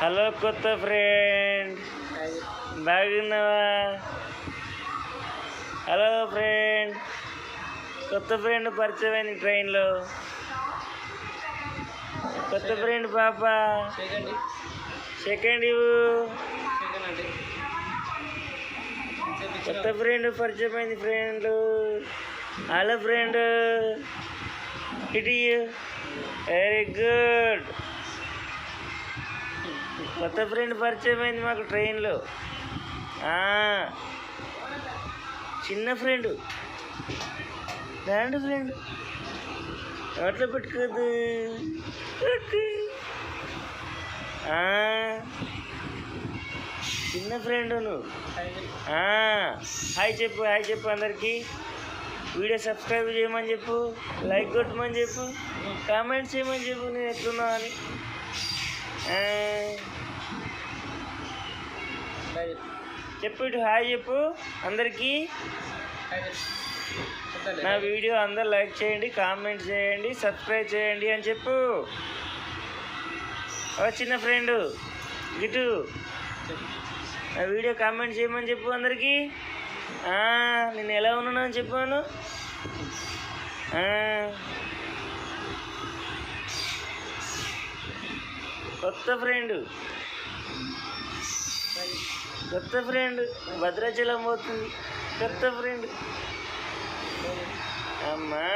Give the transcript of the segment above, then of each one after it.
Hello కొత్త friend, బాగున్నావా? Hello friend, కొత్త ఫ్రెండ్ పరిచయం అయింది ట్రైన్లో. కొత్త ఫ్రెండ్ పాప సెకండ్ ఇవ్వు. కొత్త ఫ్రెండ్ పరిచయం అయింది ఫ్రెండ్. హలో ఫ్రెండ్, ఇటు వెరీ గుడ్. కొత్త ఫ్రెండ్ పరిచయం అయింది మాకు ట్రైన్లో. చిన్న ఫ్రెండ్, దాంట్లో ఫ్రెండ్ నోట్లో పెట్టుకోద్దు. చిన్న ఫ్రెండ్ నువ్వు. హాయ్ చెప్పు, హాయ్ చెప్పు అందరికీ. వీడియో సబ్స్క్రైబ్ చేయమని చెప్పు, లైక్ కొట్టమని చెప్పు, కామెంట్స్ చేయమని చెప్పు నేను ఎట్లున్నావు అని. చెప్పు, ఇటు హాయ్ చెప్పు అందరికీ. నా వీడియో అందరు లైక్ చేయండి, కామెంట్ చేయండి, సబ్స్క్రైబ్ చేయండి అని చెప్పు. చిన్న ఫ్రెండ్ ఇటు నా వీడియో కామెంట్ చేయమని చెప్పు అందరికీ. నేను ఎలా ఉన్నాను అని చెప్పాను. కొత్త ఫ్రెండ్, కొత్త ఫ్రెండ్ భద్రాచలం పోతుంది. కొత్త ఫ్రెండ్ అమ్మా,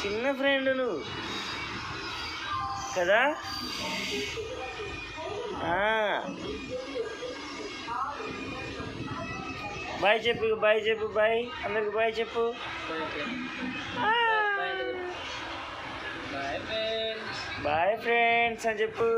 చిన్న ఫ్రెండ్ నువ్వు కదా. బాయ్ చెప్పు, బాయ్ చెప్పు, బాయ్ అందరికి బాయ్ చెప్పు. బాయ్ ఫ్రెండ్స్ అని చెప్పు.